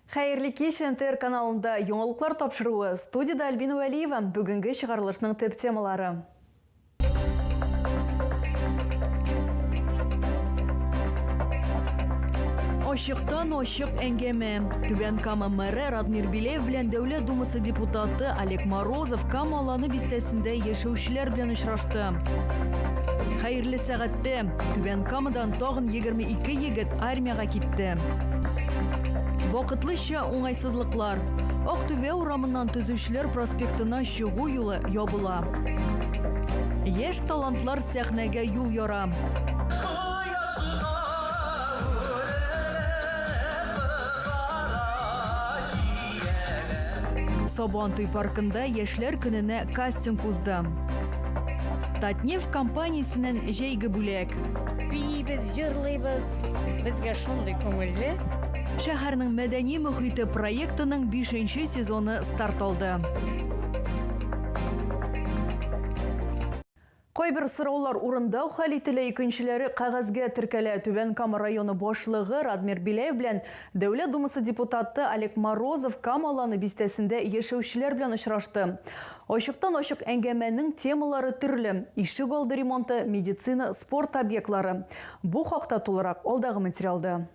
Хайырлы кеш НТР каналында яңалыклар тапшыруы. Студияда Альбина Валиева. Бүгінгі шығарылышның төп темалары. Ошықтан ошық әңгеме. Түбән Кама мэрі Радмир Билеев белән Дәүләт Думасы депутаты Олег Морозов Кама аланы бистәсендә яшәүчеләр белән очрашты. Хайырлы сәгатьтә Түбән Камадан тагын 22 егет армияга китте. Вакытлыча уңайсызлыклар. Актүбә урамыннан Төзүчеләр проспектына чыгу юлы ябыла. Яшь талантлар сәхнәгә юл яра. Сабантуй паркында яшьләр көненә кастинг узды. Татнефть компаниясеннән җәйге бүләк. Бийбез, җырлыйбыз, безгә шундый күңелле. Шәһәрнең мәдәни мөхите проектының 5-нче сезоны старт алды. Кайбер сораулар урында хәл ителә, икенчеләре кәгазьгә теркәлә. Түбән Кама районы башлыгы Радмир Билеев белән Дәүләт Думасы депутаты Олег Морозов Кама аланы бистәсендә яшәүчеләр белән очрашты. Ачыктан ачык әңгәмәнең темалары төрле: ишек алды ремонты, медицина, спорт объектлары. Бу хакта тулырак алдагы материалда.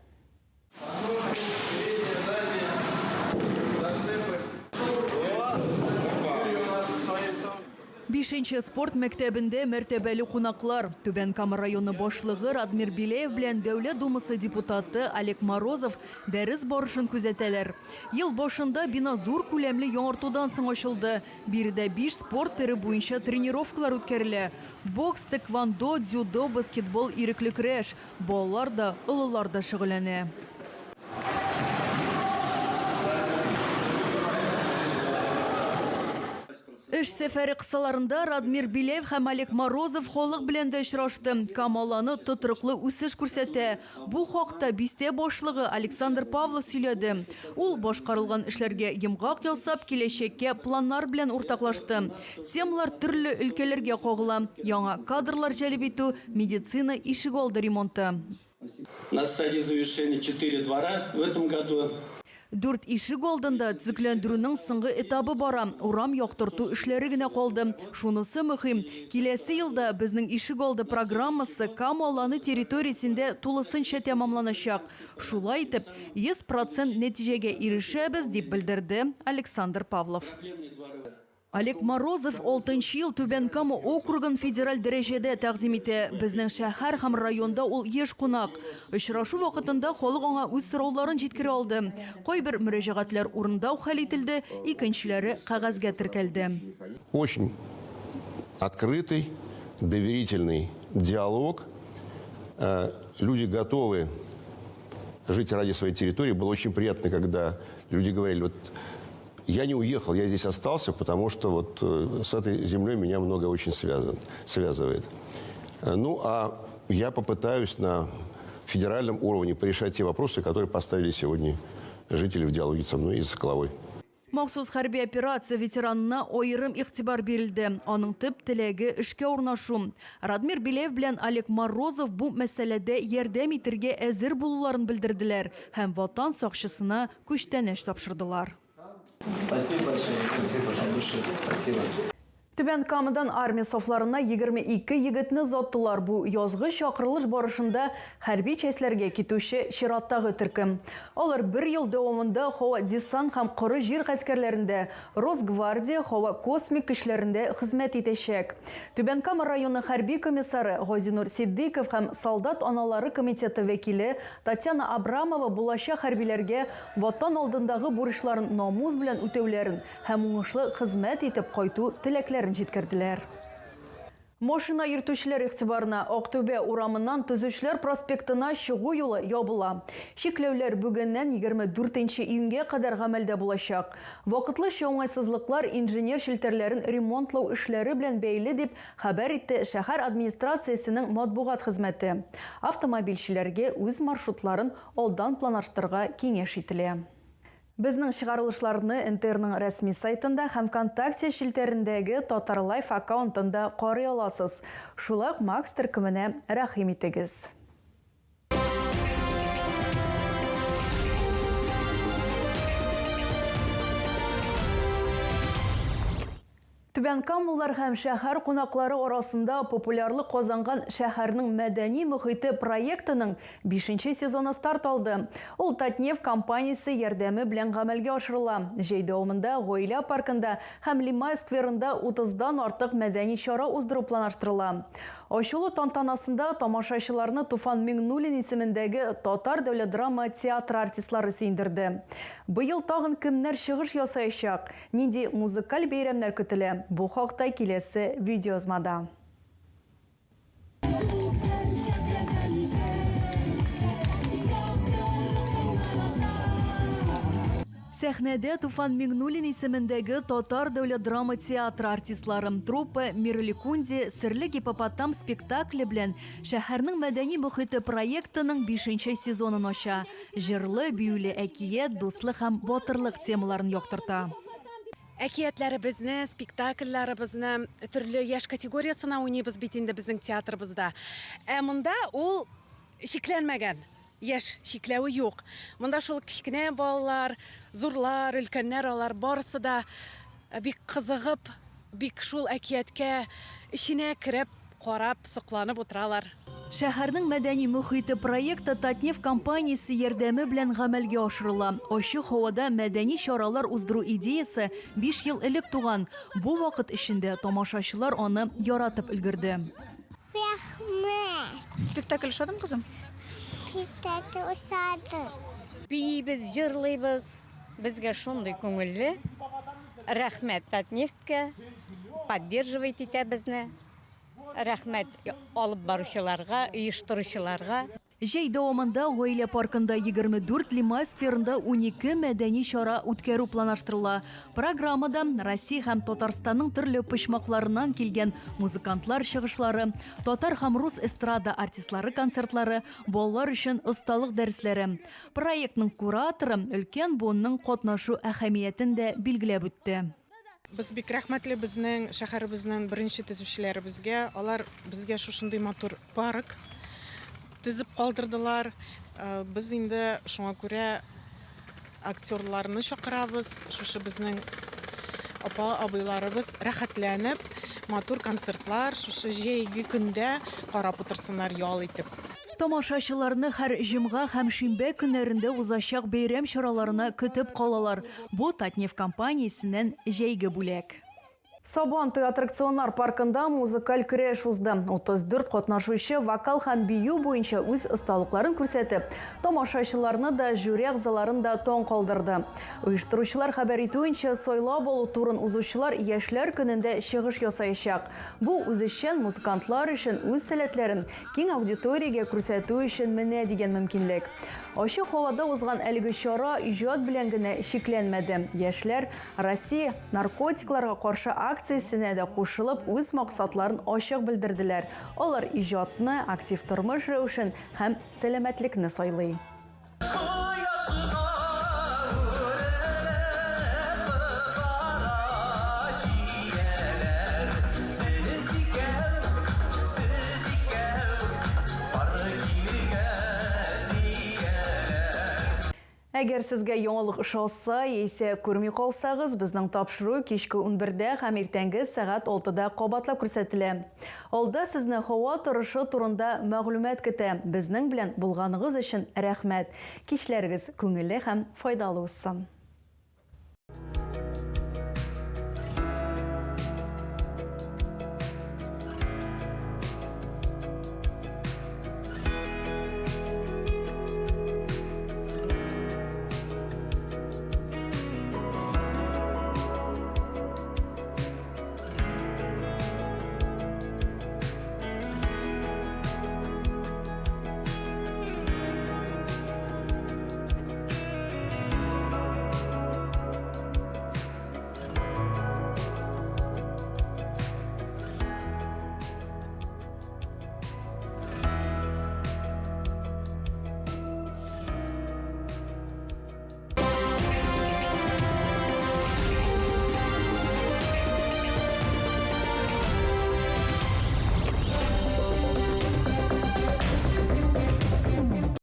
5-нче спорт мәктәбендә мәртәбәле кунаклар. Түбән Кама районы башлыгы Радмир Билеев белән Дәүләт Думасы депутаты Олег Морозов дәрес барышын күзәтәләр. Ел башында бина зур күләмле яңартудан соң ачылды. Биредә 5 спорт төре буенча тренировкалар үткәрелә. Бокс, тэквондо, дзюдо, баскетбол, ирекле көрәш. Балалар да, олылар да шөгыльләнә. Эш сәфәре кысаларында Радмир Билеев һәм Олег Морозов халык белән дә очрашты. Кама аланы тотрыклы үсеш күрсәтә. Бу хакта бистә башлыгы Александр Павлов сөйләде. Ул башкарылган эшләргә йомгак ясап, киләчәккә планнар белән уртаклашты. Темалар төрле өлкәләргә кагыла. Яңа кадрлар җәлеп итү, медицина, ишек алды ремонты. На стадии завершения 4 двора в этом году. 4 ишек алдында төзекләндерүнең соңгы этабы бара. Урам яктырту эшләре генә калды. Шунысы мөһим. Киләсе елда безнең ишек алды программасы Кама аланы территориясендә тулысынча тәмамланачак. Шулай итеп, 100% нәтиҗәгә ирешәбез, дип белдерде Александр Павлов. Олег Морозов 6-нчы ел Түбән Кама округын федераль дәрәҗәдә тәкъдим итә. Безнең шәһәр һәм районда ул еш кунак. Очрашу вакытында халык аңа үз сорауларын җиткерә алды. Кайбер мөрәҗәгатьләр урында хәл ителде, икенчеләре кәгазьгә теркәлде. Очень открытый, доверительный диалог. Люди готовы жить ради своей территории. Было очень приятно, когда люди говорили: вот я не уехал, я здесь остался, потому что вот с этой землей меня много очень связывает. Ну, а я попытаюсь на федеральном уровне порешать те вопросы, которые поставили сегодня жители в диалоге со мной и с Соколовой. Махсус хәрби операция ветеранына аерым игътибар бирелде. Аның төп теләге эшкә урнашу. Радмир Билеев белән Олег Морозов бу мәсьәләдә ярдәм итәргә әзер булуларын белдерделәр һәм ватан сакчысына күчтәнәш тапшырдылар. Спасибо большое. Спасибо. Түбән Камадан армия сафларына 22 егетне заттылар. Бу язгы чакырылыш барышында хәрби частьләргә китүче чираттагы төркем. Алар 1 ел дәвамында һава десант һәм коры җир гаскәрләрендә, Росгвардия һава космик көчләрендә хезмәт итәчәк. Түбән Кама районы хәрби комиссары Газинур Сиддиков һәм солдат аналары комитеты вәкиле Татьяна Абрамова булачак хәрбиләргә ватан алдындагы бурычларын намус белән үтәүләрен һәм уңышлы хезмәт итеп кайту теләкләрен җиткерделәр. Машина йөртүчеләр игътибарына Актүбә урамыннан Төзүчеләр проспектына чыгу юлы ябыла. Шикләүләр бүгеннән 24 июньгә кадәр гамәлдә булачак. Вакытлы уңайсызлыклар инженер челтәрләрен ремонтлау эшләре белән бәйле дип хәбәр итте шәһәр администрациясенең матбугат хезмәте. Автомобильчеләргә үз маршрутларын алдан планлаштырырга киңәш ителә. Безнең чыгарылышларны Интерның рәсми сайтында һәм ВКонтакте шилтәрендәге Татар Лайф аккаунтында карый аласыз. Шулай ук Макс төркеменә рәхим итегез. Түбән Камуллар һәм шәһәр кунаклары арасында популярлык казанган шәһәрнең мәдәни мөхите проектының 5-нче сезоны старт алды. Ул Татнефть компаниясе ярдәме белән гамәлгә ашырыла. Җәй дәвамында Гаилә паркында һәм Лимай скверында 30дан артык мәдәни чара уздыру планлаштырыла. Ачылу тантанасында тамашачыларны Туфан Миңнуллин исемендәге Татар дәүләт драма театры артистлары сөендерде. Быел тагын кемнәр чыгыш ясаячак, нинди музыкаль бәйрәмнәр көтелә? Бу хакта киләсе видеоязмада. Сәхнәдә Туфан Миңнуллин исемендәге Татар дәүләт драма театры артистлары труппа Мирликунди серле гипопотам спектакле белән шәһәрнең мәдәни мөхите проектының 5-нче сезонын ача. Җырлы, биюле әкият, дуслык һәм батырлык темаларын яктырта. Әкиятләребезне, спектакльләребезне төрле яшь категориясына уйныйбыз бит инде безнең театрыбызда. Монда ул шикләнмәгән. Яшь шикләве юк. Монда шул кичкенә балалар, зурлар, өлкәннәр алар барысы да бик кызыгып, бик шул әкияткә иченә кереп, карап, сокланып утыралар. Шәһәрнең мәдәни мөхите проекты Татнефть компаниясе ярдәме белән гамәлгә ашырыла. Ачык һавада мәдәни чаралар уздыру идеясе 5 ел элек туган. Бу вакыт эчендә тамашачылар аны яратып өлгерде. Спектакль ошадымы, кызым? Спектакль ошады. Бийбез, җырлыйбыз. Безгә шундый күңелле. Рәхмәт Татнефтькә. Поддерживает итә безне. Рәхмәт алып баручыларга, оештыручыларга. Җәй дәвамында Гаилә паркында 24, Лимай скверында 12 мәдәни чара үткәрү планлаштырыла. Программада Россия һәм Татарстанның төрле почмакларыннан килгән музыкантлар чыгышлары, татар һәм рус эстрада артистлары концертлары, балалар өчен осталык дәресләре. Проектның кураторы өлкән буынның катнашу әһәмиятен дә билгеләп үтте. Без бик рәхмәтле безнең шәһәребезнең беренче төзүчеләребезгә. Алар безгә шушындый матур парк төзеп калдырдылар. Без инде шуңа күрә актерларны чакырабыз. Шушы безнең апа-абыйларыбыз рәхәтләнеп, матур концертлар шушы җәйге көндә карап утырсыннар ял итеп. Тамашачыларны һәр җомга һәм шимбә көннәрендә узачак бәйрәм чараларына көтеп калалар. Бу Татнефть компаниясеннән җәйге бүләк. Сабантуй аттракционнар паркында музыкаль көрәш узды. 34 катнашучы вокал һәм бию буенча үз осталыкларын күрсәтеп, тамашачыларны да жюри әгъзаларын да таң калдырды. Оештыручылар хәбәр итүенчә, сайлау болу турын узучылар яшьләр көнендә чыгыш ясаячак. Бу үзешчән музыкантлар өчен үз сәләтләрен киң аудиториягә күрсәтү өчен менә дигән мөмкинлек. Ачык һавада узган әлеге чара иҗат белән генә шикләнмәде. Яшьләр Россия наркотикларга каршы акциясенә дә кушылып, үз максатларын ачык белдерделәр. Алар иҗатны, актив тормыш рәвешен һәм сәламәтлекне сайлый. Әгәр сезгә яңалык ошаса, яисә күрми калсагыз, безнең тапшыру кичке 11дә һәм иртәнге сәгать 6да кабатлап күрсәтелә. Алда сезне һава торышы турында мәгълүмат көтә. Безнең белән булганыгыз өчен рәхмәт. Кичләрегез күңелле һәм файдалы булсын.